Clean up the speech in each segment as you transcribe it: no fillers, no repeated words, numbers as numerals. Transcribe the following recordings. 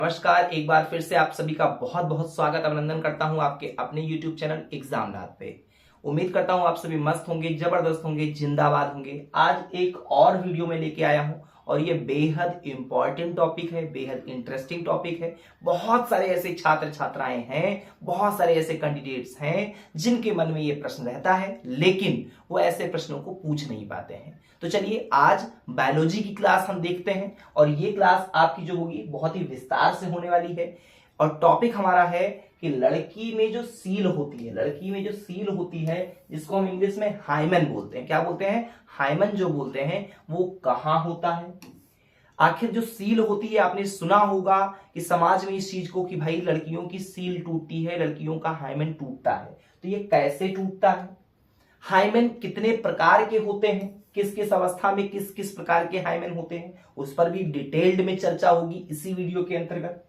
नमस्कार, एक बार फिर से आप सभी का बहुत बहुत स्वागत अभिनंदन करता हूं आपके अपने YouTube चैनल एग्जाम रात पे। उम्मीद करता हूं आप सभी मस्त होंगे, जबरदस्त होंगे, जिंदाबाद होंगे। आज एक और वीडियो में लेके आया हूं और ये बेहद इंपॉर्टेंट टॉपिक है, बेहद इंटरेस्टिंग टॉपिक है। बहुत सारे ऐसे छात्र छात्राएं हैं, बहुत सारे ऐसे कैंडिडेट्स हैं जिनके मन में ये प्रश्न रहता है, लेकिन वो ऐसे प्रश्नों को पूछ नहीं पाते हैं। तो चलिए आज बायोलॉजी की क्लास हम देखते हैं और ये क्लास आपकी जो होगी बहुत ही विस्तार से होने वाली है। और टॉपिक हमारा है कि लड़की में जो सील होती है, लड़की में जो सील होती है जिसको हम इंग्लिश में हाइमन बोलते हैं। क्या बोलते हैं? हाइमन जो बोलते हैं, वो कहां होता है। आखिर जो सील होती है, आपने सुना होगा कि समाज में इस चीज को कि भाई लड़कियों की सील टूटती है, लड़कियों का हाइमन टूटता है। तो ये कैसे टूटता है, हाइमन कितने प्रकार के होते हैं, किस किस अवस्था में किस किस प्रकार के हाइमन होते हैं, उस पर भी डिटेल्ड में चर्चा होगी इसी वीडियो के अंतर्गत।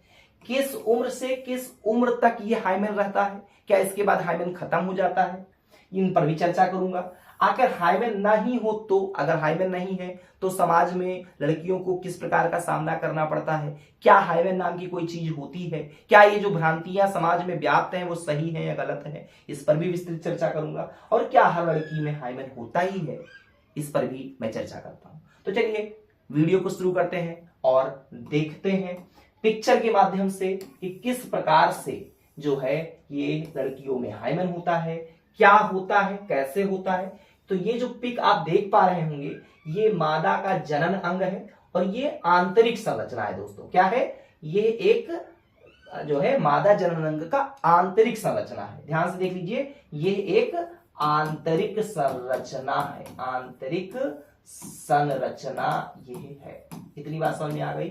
किस उम्र से किस उम्र तक ये हाइमन रहता है, क्या इसके बाद हाइमन खत्म हो जाता है, इन पर भी चर्चा करूंगा। अगर हाइमन नहीं हो तो, अगर हाइमन नहीं है तो समाज में लड़कियों को किस प्रकार का सामना करना पड़ता है, क्या हाइमन नाम की कोई चीज होती है, क्या ये जो भ्रांतियां समाज में व्याप्त हैं वो सही है या गलत है, इस पर भी विस्तृत चर्चा करूंगा। और क्या हर लड़की में हाइमन होता ही है, इस पर भी मैं चर्चा करता हूं। तो चलिए वीडियो को शुरू करते हैं और देखते हैं पिक्चर के माध्यम से कि किस प्रकार से जो है ये लड़कियों में हाइमन होता है, क्या होता है, कैसे होता है। तो ये जो पिक आप देख पा रहे होंगे, ये मादा का जनन अंग है और ये आंतरिक संरचना है दोस्तों। क्या है? ये एक जो है मादा जनन अंग का आंतरिक संरचना है। ध्यान से देख लीजिए, ये एक आंतरिक संरचना है, आंतरिक संरचना ये है। इतनी बात समझ में आ गई?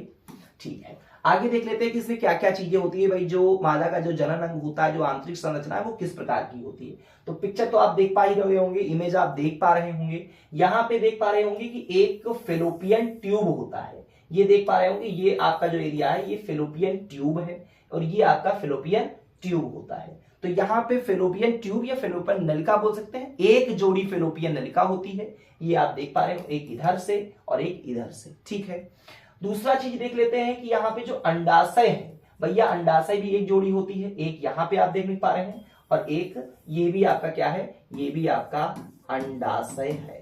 ठीक है, आगे देख लेते हैं कि इसमें क्या क्या चीजें होती है। भाई जो मादा का जो जनन अंग होता है, जो आंतरिक संरचना है, वो किस प्रकार की होती है। तो पिक्चर तो आप देख पा ही रहे होंगे, इमेज आप देख पा रहे होंगे। यहां पे देख पा रहे होंगे कि एक फेलोपियन ट्यूब होता है। ये देख पा रहे होंगे, ये आपका जो एरिया है ये फेलोपियन ट्यूब है और ये आपका फेलोपियन ट्यूब होता है। तो यहाँ पे फेलोपियन ट्यूब या फेलोपियन नलिका बोल सकते हैं, एक जोड़ी फेलोपियन नलिका होती है। ये आप देख पा रहे हो, एक इधर से और एक इधर से। ठीक है, दूसरा चीज देख लेते हैं कि यहाँ पे जो अंडाशय है, भैया अंडाशय भी एक जोड़ी होती है। एक यहाँ पे आप देख नहीं पा रहे हैं और एक ये भी आपका क्या है, ये भी आपका अंडाशय है।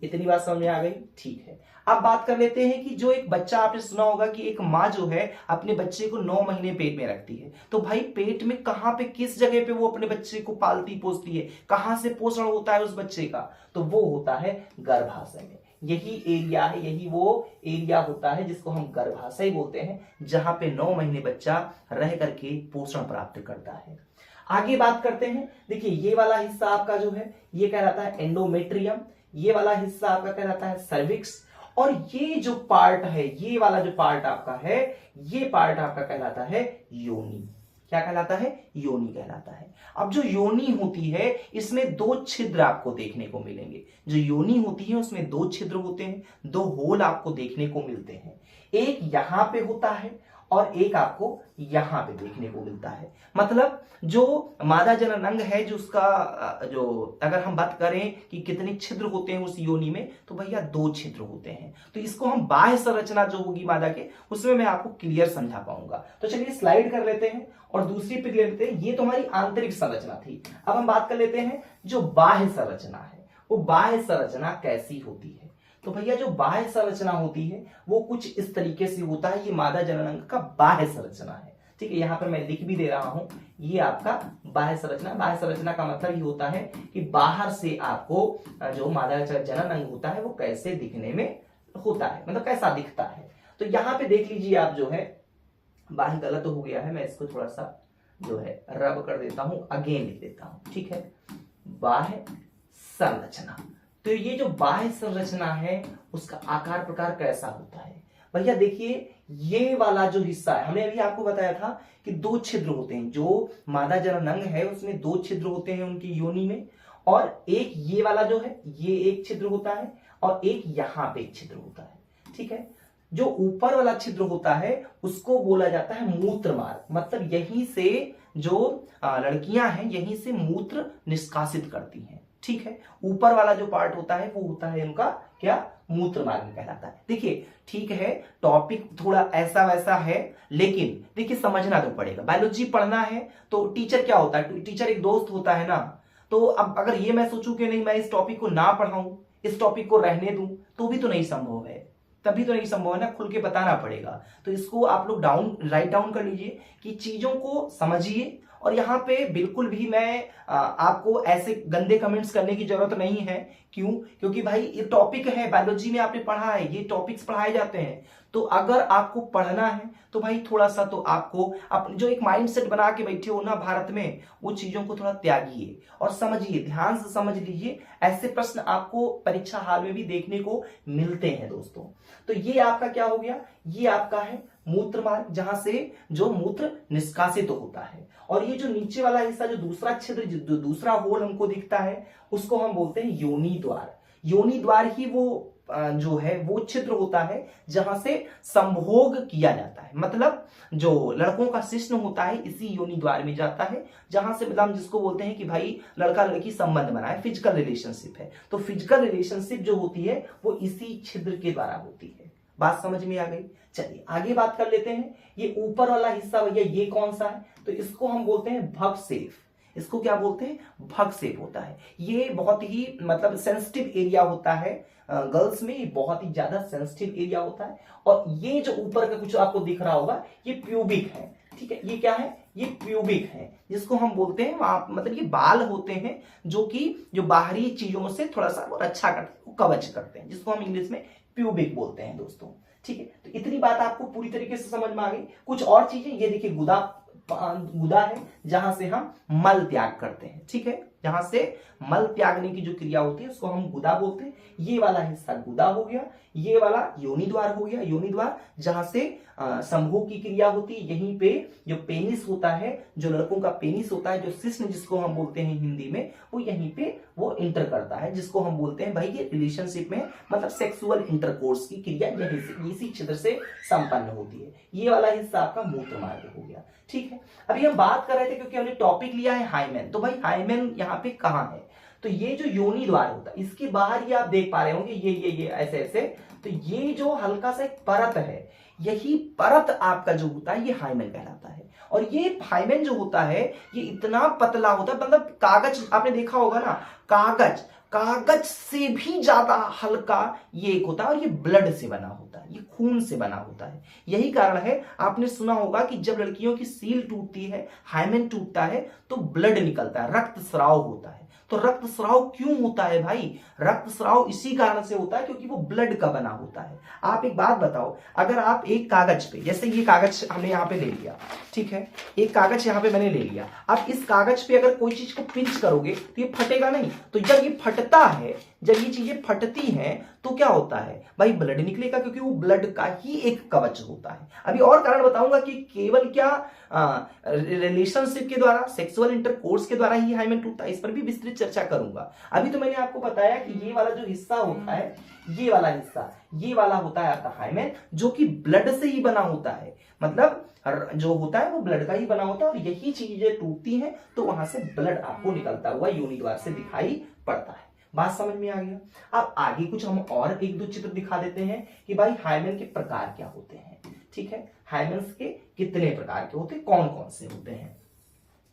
इतनी बात समझ में आ गई? ठीक है, अब बात कर लेते हैं कि जो एक बच्चा, आपने सुना होगा कि एक माँ जो है अपने बच्चे को 9 महीने पेट में रखती है। तो भाई पेट में कहां पे, किस जगह पे वो अपने बच्चे को पालती पोसती है, कहां से पोषण होता है उस बच्चे का, तो वो होता है गर्भाशय में। यही एरिया है, यही वो एरिया होता है जिसको हम गर्भाशय बोलते हैं, जहां पे 9 महीने बच्चा रह करके पोषण प्राप्त करता है। आगे बात करते हैं, देखिए ये वाला हिस्सा आपका जो है ये कहलाता है एंडोमेट्रियम, ये वाला हिस्सा आपका कहलाता है सर्विक्स, और ये जो पार्ट है, ये वाला जो पार्ट आपका है, ये पार्ट आपका कहलाता है योनि। क्या कहलाता है? योनि कहलाता है। अब जो योनि होती है इसमें 2 छिद्र आपको देखने को मिलेंगे। जो योनि होती है उसमें 2 छिद्र होते हैं, 2 होल आपको देखने को मिलते हैं। एक यहां पे होता है और एक आपको यहां पे देखने को मिलता है। मतलब जो मादा जनन अंग है, जो उसका जो अगर हम बात करें कि कितने छिद्र होते हैं उस योनि में, तो भैया 2 छिद्र होते हैं। तो इसको हम बाह्य संरचना जो होगी मादा के, उसमें मैं आपको क्लियर समझा पाऊंगा। तो चलिए स्लाइड कर लेते हैं और दूसरी पिक ले लेते हैं। ये तो हमारी आंतरिक संरचना थी। अब हम बात कर लेते हैं जो बाह्य संरचना है, वो बाह्य संरचना कैसी होती है। तो भैया जो बाह्य संरचना होती है वो कुछ इस तरीके से होता है। ये मादा जनन अंग का बाह्य संरचना है। ठीक है, यहां पर मैं लिख भी दे रहा हूं, ये आपका बाह्य संरचना। बाह्य संरचना का मतलब ये होता है कि बाहर से आपको जो मादा जनन अंग होता है वो कैसे दिखने में होता है, मतलब कैसा दिखता है। तो यहां पे देख लीजिए आप जो है, बाह्य गलत हो गया है, मैं इसको थोड़ा सा जो है रब कर देता हूं, अगेन लिख देता हूं। ठीक है, बाह्य संरचना। तो ये जो बाह्य संरचना है उसका आकार प्रकार कैसा होता है। भैया देखिए, ये वाला जो हिस्सा है, हमने अभी आपको बताया था कि 2 छिद्र होते हैं। जो मादा जनन अंग है उसमें 2 छिद्र होते हैं उनकी योनि में, और एक ये वाला जो है ये एक छिद्र होता है और एक यहां पे एक छिद्र होता है। ठीक है, जो ऊपर वाला छिद्र होता है उसको बोला जाता है मूत्र मार्ग। मतलब यहीं से जो लड़कियां हैं यहीं से मूत्र निष्कासित करती हैं। ठीक है। ऊपर वाला जो पार्ट होता है वो होता है उनका क्या, मूत्र मार्ग कहलाता है। देखिए ठीक है, टॉपिक थोड़ा ऐसा वैसा है, लेकिन देखिए समझना तो पड़ेगा। बायोलॉजी पढ़ना है तो टीचर क्या होता है, टीचर एक दोस्त होता है ना। तो अब अगर ये मैं सोचूं कि नहीं मैं इस टॉपिक को ना पढ़ाऊं, इस टॉपिक को रहने दूं, तो भी तो नहीं संभव है, तभी तो नहीं संभव है ना, खुल के बताना पड़ेगा। तो इसको आप लोग राइट डाउन कर लीजिए कि चीजों को समझिए। और यहाँ पे बिल्कुल भी मैं आपको ऐसे गंदे कमेंट्स करने की जरूरत नहीं है। क्यों? क्योंकि भाई ये टॉपिक है, बायोलॉजी में आपने पढ़ा है, ये टॉपिक्स पढ़ाए जाते हैं। तो अगर आपको पढ़ना है तो भाई थोड़ा सा तो आपको अपने जो एक माइंडसेट बना के बैठे हो ना भारत में, वो चीजों को थोड़ा त्यागिए और समझिए, ध्यान से समझ लीजिए। ऐसे प्रश्न आपको परीक्षा हाल में भी देखने को मिलते हैं दोस्तों। तो ये आपका क्या हो गया, ये आपका है मूत्र मार्ग, जहां से जो मूत्र निष्कासित होता है। और ये जो नीचे वाला हिस्सा, जो दूसरा छिद्र, जो दूसरा होल हमको दिखता है, उसको हम बोलते हैं योनि द्वार। योनि द्वार ही वो जो है वो छिद्र होता है जहां से संभोग किया जाता है। मतलब जो लड़कों का शिश्न होता है इसी योनि द्वार में जाता है, जहां से मतलब जिसको बोलते हैं कि भाई लड़का लड़की संबंध बना है, फिजिकल रिलेशनशिप है। तो फिजिकल रिलेशनशिप जो होती है वो इसी छिद्र के द्वारा होती है। बात समझ में आ गई? चलिए आगे बात कर लेते हैं। ये ऊपर वाला हिस्सा भैया ये कौन सा है, तो इसको हम बोलते हैं भगसेफ। इसको क्या बोलते हैं, भगसेफ होता है। ये बहुत ही मतलब सेंसिटिव एरिया होता है गर्ल्स में, ये बहुत ही ज्यादा सेंसिटिव एरिया होता है। और ये जो ऊपर का कुछ आपको दिख रहा होगा ये प्यूबिक है, ठीक है। ये क्या है, ये प्यूबिक है, जिसको हम बोलते हैं मतलब ये बाल होते हैं जो कि जो बाहरी चीजों से थोड़ा सा वो रक्षा करते हैं, वो कवच करते हैं, जिसको हम इंग्लिश में प्यूबिक बोलते हैं दोस्तों। ठीक है, तो इतनी बात आपको पूरी तरीके से समझ में आ गई। कुछ और चीजें, ये देखिए गुदा है जहां से हम मल त्याग करते हैं, ठीक है। जहां से मल त्यागने की जो क्रिया होती है उसको हम गुदा बोलते हैं। ये वाला हिस्सा गुदा हो गया, ये वाला योनि द्वार हो गया। योनि द्वार जहां से संभोग की क्रिया होती है। यहीं पे जो पेनिस होता है, जो लड़कों का पेनिस होता है, जो शिश्न जिसको हम बोलते हैं हिंदी में, वो यहीं पे वो इंटर करता है, जिसको हम बोलते हैं भाई ये रिलेशनशिप में मतलब सेक्सुअल इंटरकोर्स की क्रिया यहीं से, इसी छिद्र से संपन्न होती है। ये वाला हिस्सा आपका मूत्र मार्ग हो गया, ठीक है। अभी हम बात कर रहे थे क्योंकि हमने टॉपिक लिया है हाइमेन, तो भाई हाइमेन यहाँ पे कहाँ है, तो ये जो योनि द्वार होता है इसके बाहर ये आप देख पा रहे होंगे, ये ऐसे ऐसे, तो ये जो हल्का सा एक परत है, यही परत आपका जो होता है ये हाइमेन कहलाता है। और ये हाइमेन जो होता है ये इतना पतला होता है, मतलब कागज आपने देखा होगा ना, कागज से भी ज्यादा हल्का ये एक होता है। और ये ब्लड से बना होता है, ये खून से बना होता है। यही कारण है, आपने सुना होगा कि जब लड़कियों की सील टूटती है, हाइमेन टूटता है, तो ब्लड निकलता है, रक्त स्राव होता है। तो रक्त स्राव क्यों होता है भाई? रक्त स्राव इसी कारण से होता है क्योंकि वो ब्लड का बना होता है। आप एक बात बताओ, अगर आप एक कागज पे, जैसे ये कागज हमने यहाँ पे ले लिया, ठीक है, एक कागज यहाँ पे मैंने ले लिया, आप इस कागज पे अगर कोई चीज को पिंच करोगे तो ये फटेगा नहीं। तो जब ये फटता है, जब ये चीजें फटती हैं, तो क्या होता है भाई, ब्लड निकलेगा, क्योंकि वो ब्लड का ही एक कवच होता है। अभी और कारण बताऊंगा कि केवल क्या रिलेशनशिप के द्वारा, सेक्सुअल इंटरकोर्स के द्वारा ही हाइमेन टूटता है, इस पर भी विस्तृत चर्चा करूंगा। अभी तो मैंने आपको बताया कि ये वाला जो हिस्सा होता है, ये वाला हिस्सा, ये वाला होता है आपका हाइमेन, जो कि ब्लड से ही बना होता है। मतलब जो होता है वो ब्लड का ही बना होता है। और यही चीजें टूटती हैं तो वहां से ब्लड आपको निकलता हुआ योनि द्वार से दिखाई पड़ता है। बात समझ में आ गया? अब आगे कुछ हम और एक दो चित्र दिखा देते हैं कि भाई हाइमेन के प्रकार क्या होते हैं, ठीक है। हाइमेन्स के कितने प्रकार के होते हैं, कौन कौन से होते हैं,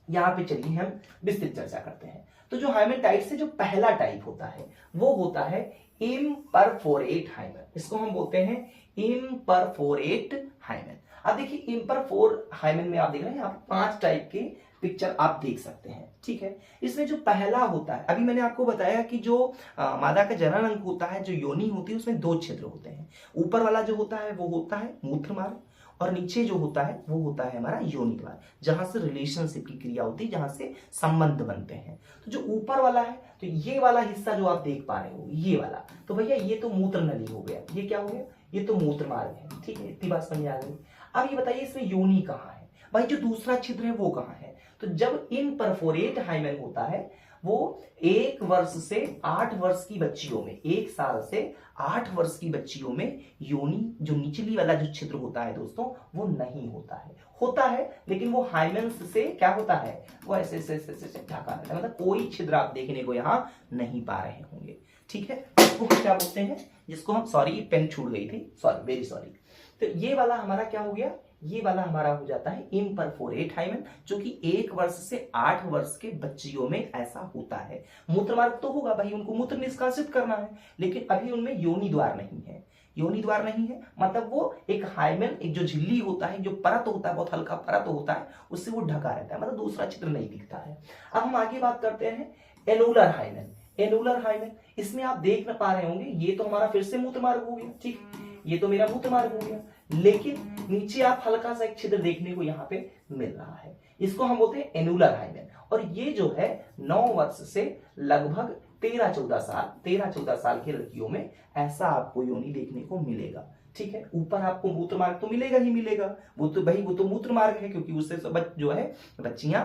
यहां पे चलिए हम विस्तृत चर्चा करते हैं। तो जो हाइमेन टाइप से जो पहला टाइप होता है वो होता है इम्परफोरेट हाइमेन। इसको हम बोलते हैं इम्परफोरेट हाइमेन। अब देखिए इम्परफोर हाइमेन में आप देख रहे हैं, यहाँ 5 टाइप के पिक्चर आप देख सकते हैं, ठीक है। इसमें जो पहला होता है, अभी मैंने आपको बताया कि जो मादा का जनन अंग होता है, जो योनि होती है, उसमें 2 छिद्र होते हैं। ऊपर वाला जो होता है वो होता है मूत्र मार्ग, और नीचे जो होता है वो होता है हमारा योनि द्वार, जहां से रिलेशनशिप की क्रिया होती है, जहां से संबंध बनते हैं। तो जो ऊपर वाला है, तो ये वाला हिस्सा जो आप देख पा रहे हो, ये वाला, तो भैया ये तो मूत्र नली हो गया, ये क्या हो गया, ये तो मूत्र मार्ग है, ठीक है। इतनी बात समझ में आ गई। अब ये बताइए इसमें योनि कहाँ है भाई, जो दूसरा छिद्र है वो कहाँ है? तो जब इम्परफोरेट हाइमेन होता है वो 1 वर्ष से 8 वर्ष की बच्चियों में, 1 साल से 8 वर्ष की बच्चियों में योनि जो निचली वाला जो छिद्र होता है दोस्तों वो नहीं होता है, होता है, लेकिन वो हाइमेन से क्या होता है, वो ऐसे ऐसे ऐसे ऐसे ढका रहता है, मतलब कोई छिद्र आप देखने को यहाँ नहीं पा रहे होंगे। ठीक है, इसको क्या बोलते हैं, जिसको हम, सॉरी पेन छूट गई थी, सॉरी वेरी सॉरी। तो ये वाला हमारा क्या हो गया, ये वाला हमारा हो जाता है इम्परफोरेट हाइमेन, जो कि 1 वर्ष से 8 वर्ष के बच्चियों में ऐसा होता है। मूत्र मार्ग तो होगा भाई, उनको मूत्र निष्कासित करना है, लेकिन अभी उनमें योनि द्वार नहीं है। योनि द्वार नहीं है मतलब वो एक हाइमेन, एक जो झिल्ली होता है, जो परत होता है, बहुत हल्का परत होता है, उससे वो ढका रहता है, मतलब दूसरा चित्र नहीं दिखता है। अब हम आगे बात करते हैं एनुलर हाइमेन। एनुलर हाइमेन, इसमें आप देख न पा रहे होंगे, ये तो हमारा फिर से मूत्र मार्ग हो गया, ठीक, ये तो मेरा मूत्र मार्ग हो गया, लेकिन नीचे आप हल्का सा एक छिद्र देखने को यहाँ पे मिल रहा है, इसको हम बोलते हैं एनुलर हाइमेन। और ये जो है 9 वर्ष से लगभग 13-14 साल की लड़कियों में ऐसा आपको योनि देखने को मिलेगा। ठीक है, ऊपर आपको मूत्र मार्ग तो मिलेगा ही मिलेगा, वो तो भाई वो तो मूत्र मार्ग है, क्योंकि उससे जो है बच्चियां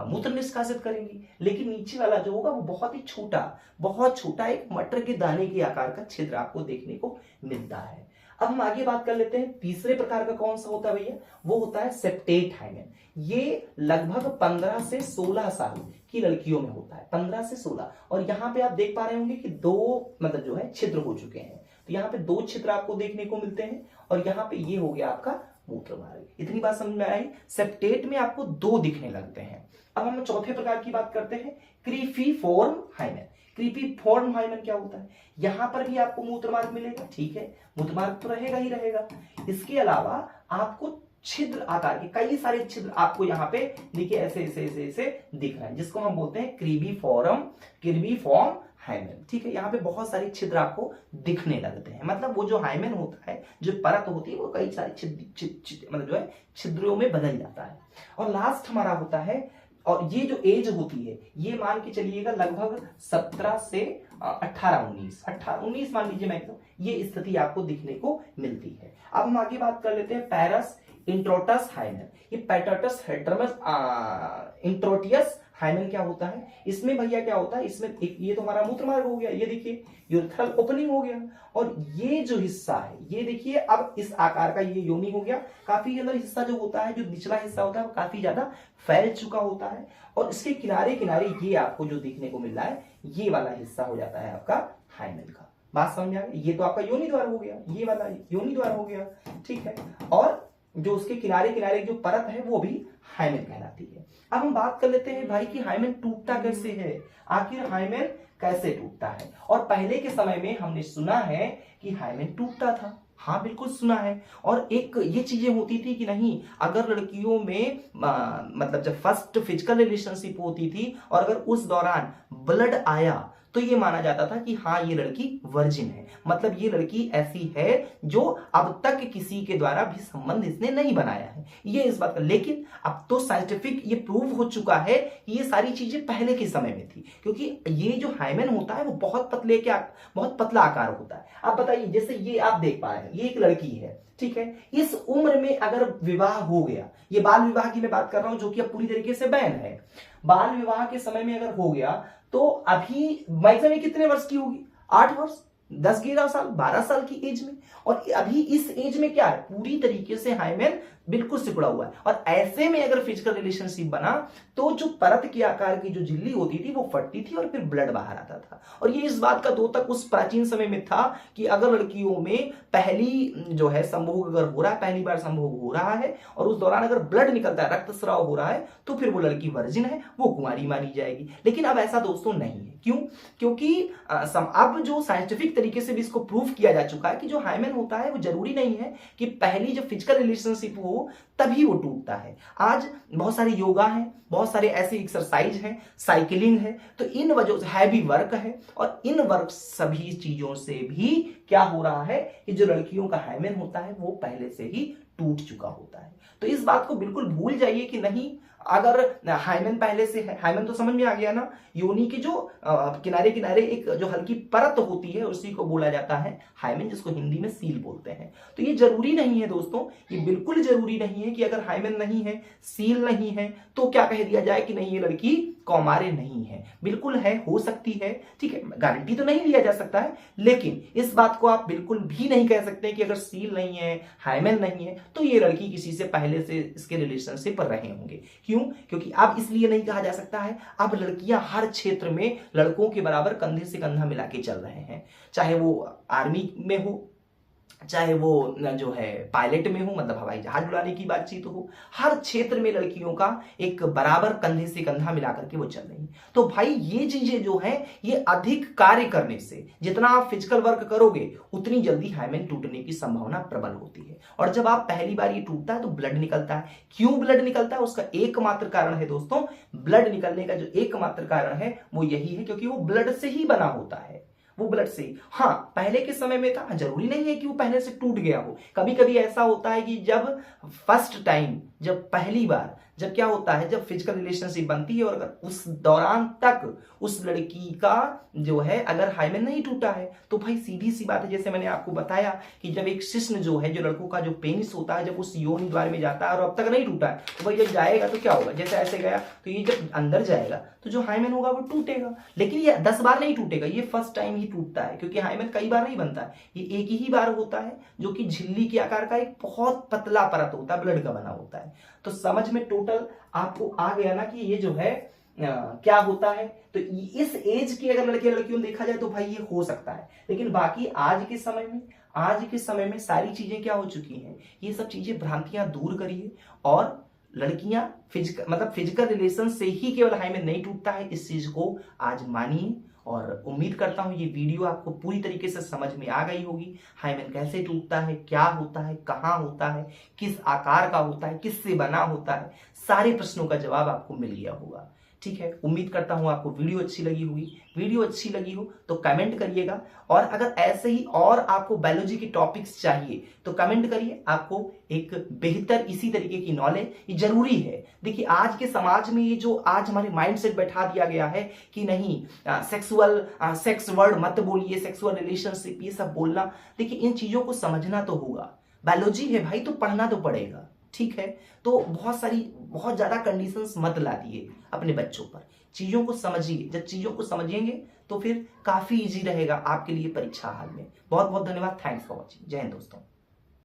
मूत्र निष्कासित करेंगी, लेकिन नीचे वाला जो होगा वो बहुत ही छोटा, बहुत छोटा एक मटर के दाने के आकार का छिद्र आपको देखने को मिलता है। अब हम आगे बात कर लेते हैं तीसरे प्रकार का कौन सा होता है भैया, वो होता है सेप्टेट हाइमेन। ये लगभग 15 से 16 साल की लड़कियों में होता है, 15 से 16। और यहाँ पे आप देख पा रहे होंगे कि 2 मतलब जो है छिद्र हो चुके हैं, तो यहाँ पे 2 छिद्र आपको देखने को मिलते हैं, और यहाँ पे ये हो गया आपका मूत्र मार्ग। इतनी बात समझ में आई, सेप्टेट में आपको 2 दिखने लगते हैं। अब हम चौथे प्रकार की बात करते हैं, क्रीफीफॉर्म हाइमेन। क्रीफीफॉर्म हाइमेन क्या होता है, यहां पर भी आपको मूत्र मार्ग मिलेगा, ठीक है, मूत्र मार्ग तो रहेगा ही रहेगा, इसके अलावा आपको छिद्र आकार के कई सारे छिद्र आपको यहाँ पे देखिए ऐसे ऐसे ऐसे ऐसे दिख रहे हैं, जिसको हम बोलते हैं क्रीबीफॉर्म हाइमेन। ठीक है, यहाँ पे बहुत सारे छिद्र आपको दिखने लगते हैं, मतलब वो जो हाइमेन होता है, जो परत होती है, वो कई सारे मतलब जो है छिद्रों में बदल जाता है। और लास्ट हमारा होता है, और ये जो एज होती है, ये मान के चलिएगा लगभग 17 से 18-19 मान लीजिए मैक्सिमम, ये स्थिति आपको दिखने को मिलती है। अब हम आगे बात कर लेते हैं पैरस इंट्रोटस हाइमेन। ये पैटर्टस हेड्रमस इंट्रोटियस हाइमेन क्या होता है, इसमें भैया क्या होता है, इसमें एक ये तो हमारा मूत्र मार्ग हो गया, ये देखिए यूरेथ्रल ओपनिंग हो गया, और ये जो हिस्सा है, ये देखिए अब इस आकार का ये योनि हो गया, काफी अंदर हिस्सा जो होता है, जो निचला हिस्सा होता है, वो काफी ज्यादा फैल चुका होता है, और इसके किनारे किनारे ये आपको जो देखने को मिल रहा है, ये वाला हिस्सा हो जाता है आपका हाइमेन का। बात समझ आ गई, ये तो आपका योनि द्वार हो गया, ये वाला योनि द्वार हो गया, ठीक है, और जो उसके किनारे किनारे जो परत है वो भी हाइमेन कहलाती है। अब हम बात कर लेते हैं भाई कि हाइमेन टूटता कैसे है, आखिर हाइमेन कैसे टूटता है। और पहले के समय में हमने सुना है कि हाइमेन टूटता था, हाँ बिल्कुल सुना है, और एक ये चीजें होती थी कि नहीं, अगर लड़कियों में मतलब जब फर्स्ट फिजिकल रिलेशनशिप होती थी और अगर उस दौरान ब्लड आया तो ये माना जाता था कि हाँ ये लड़की वर्जिन है, मतलब ये लड़की ऐसी है जो अब तक किसी के द्वारा भी संबंध इसने नहीं बनाया है, ये इस बात का। लेकिन अब तो साइंटिफिक ये प्रूव हो चुका है कि ये सारी चीजें पहले के समय में थी, क्योंकि ये जो हाइमेन होता है वो बहुत पतला आकार होता है। आप बताइए, जैसे ये आप देख पा रहे हैं, ये एक लड़की है, ठीक है, इस उम्र में अगर विवाह हो गया, ये बाल विवाह की मैं बात कर रहा हूं जो कि अब पूरी तरीके से बैन है, बाल विवाह के समय में अगर हो गया तो अभी मैक्सिमम कितने वर्ष की होगी, 8 वर्ष, 10-11 साल, 12 साल की एज में, और अभी इस एज में क्या है, पूरी तरीके से हाइमेन बिल्कुल सिकुड़ा हुआ है, और ऐसे में अगर फिजिकल रिलेशनशिप बना तो जो परत के आकार की जो झिल्ली होती थी वो फटती थी और फिर ब्लड बाहर आता था। और ये इस बात का 2 तक उस प्राचीन समय में था कि अगर लड़कियों में पहली जो है संभोग अगर हो रहा है, पहली बार संभोग हो रहा है और उस दौरान अगर ब्लड निकलता है, रक्तस्राव हो रहा है, तो फिर वो लड़की वर्जिन है, वो कुंवारी मानी जाएगी। लेकिन अब ऐसा दोस्तों नहीं है, क्यों, क्योंकि अब जो साइंटिफिक तरीके से भी इसको प्रूव किया जा चुका है कि जो हाइमेन होता है वो जरूरी नहीं है कि पहली जब फिजिकल रिलेशनशिप हो तभी वो टूटता है। आज बहुत सारे योगा हैं, बहुत सारे ऐसे एक्सरसाइज हैं, साइकिलिंग है, तो इन वजह से हैवी वर्क है, और इन वर्क सभी चीजों से भी क्या हो रहा है कि जो लड़कियों का हाइमेन होता है वो पहले से ही टूट चुका होता है। तो इस बात को बिल्कुल भूल जाइए कि नहीं अगर हाइमेन पहले से है, हाइमेन तो समझ में आ गया ना, योनि के जो किनारे किनारे एक जो हल्की परत होती है उसी को बोला जाता है हाइमेन, जिसको हिंदी में सील बोलते हैं। तो ये जरूरी नहीं है दोस्तों, ये बिल्कुल जरूरी नहीं है कि अगर हाइमेन नहीं है, सील नहीं है, तो क्या कह दिया जाए कि नहीं ये लड़की कौमार्य नहीं है। बिल्कुल है, हो सकती है, ठीक है, गारंटी तो नहीं लिया जा सकता है, लेकिन इस बात को आप बिल्कुल भी नहीं कह सकते कि अगर सील नहीं है, हाइमेन नहीं है, तो ये लड़की किसी से पहले से इसके रिलेशनशिप रहे होंगे। क्यों? क्योंकि अब इसलिए नहीं कहा जा सकता है, अब लड़कियां हर क्षेत्र में लड़कों के बराबर कंधे से कंधा मिला के चल रहे हैं, चाहे वो आर्मी में हो, चाहे वो जो है पायलट में हो, मतलब हवाई जहाज उड़ाने की बातचीत हो, हर क्षेत्र में लड़कियों का एक बराबर कंधे से कंधा मिलाकर के वो चल रही है। तो भाई ये चीजें जो है, ये अधिक कार्य करने से, जितना आप फिजिकल वर्क करोगे उतनी जल्दी हाइमेन टूटने की संभावना प्रबल होती है। और जब आप पहली बार ये टूटता है तो ब्लड निकलता है। क्यों ब्लड निकलता है? उसका एकमात्र कारण है दोस्तों, ब्लड निकलने का जो एकमात्र कारण है वो यही है क्योंकि वो ब्लड से ही बना होता है, वो ब्लड से। हाँ, पहले के समय में था, जरूरी नहीं है कि वो पहले से टूट गया हो। कभी कभी ऐसा होता है कि जब फर्स्ट टाइम, जब पहली बार, जब क्या होता है, जब फिजिकल रिलेशनशिप बनती है और अगर उस दौरान तक उस लड़की का जो है अगर हाइमेन नहीं टूटा है तो भाई सीधी सी बात है, जैसे मैंने आपको बताया कि जब एक शिश्न जो है, जो लड़कों का जो पेनिस होता है, जब उस योनि द्वार में जाता है और अब तक नहीं टूटा है, तो भाई जब जाएगा तो क्या होगा, जैसे ऐसे गया तो ये जब अंदर जाएगा तो जो हाइमेन होगा वो टूटेगा। लेकिन ये 10 बार नहीं टूटेगा, ये फर्स्ट टाइम ही टूटता है, क्योंकि हाइमेन कई बार नहीं बनता है, ये एक ही बार होता है, जो कि झिल्ली के आकार का एक बहुत पतला परत होता है, ब्लड का बना होता है। तो समझ में टोटल आपको आ गया ना कि ये जो है क्या होता है। तो इस एज की अगर लड़के लड़कियों देखा जाए तो भाई ये हो सकता है, लेकिन बाकी आज के समय में सारी चीजें क्या हो चुकी हैं, ये सब चीजें भ्रांतियां दूर करिए। और लड़कियां फिजिकल रिलेशन से ही केवल हाइमेन नहीं टूटता है, इस चीज को आज मानिए। और उम्मीद करता हूं ये वीडियो आपको पूरी तरीके से समझ में आ गई होगी। हाइमेन कैसे टूटता है, क्या होता है, कहां होता है, किस आकार का होता है, किससे बना होता है, सारे प्रश्नों का जवाब आपको मिल गया होगा। ठीक है, उम्मीद करता हूं आपको वीडियो अच्छी लगी होगी। वीडियो अच्छी लगी हो तो कमेंट करिएगा, और अगर ऐसे ही और आपको बायोलॉजी के टॉपिक्स चाहिए तो कमेंट करिए। आपको एक बेहतर इसी तरीके की नॉलेज ये जरूरी है। देखिए आज के समाज में ये जो आज हमारे माइंडसेट बैठा दिया गया है कि नहीं सेक्स वर्ड मत बोलिए, सेक्सुअल रिलेशनशिप ये सब बोलना, देखिए इन चीजों को समझना तो होगा। बायोलॉजी है भाई तो पढ़ना तो पड़ेगा, ठीक है। तो बहुत ज्यादा कंडीशंस मत ला दिए अपने बच्चों पर, चीजों को समझिए। जब चीजों को समझेंगे तो फिर काफी इजी रहेगा आपके लिए परीक्षा हाल में। बहुत बहुत धन्यवाद, थैंक्स फॉर वॉचिंग। जय हिंद दोस्तों।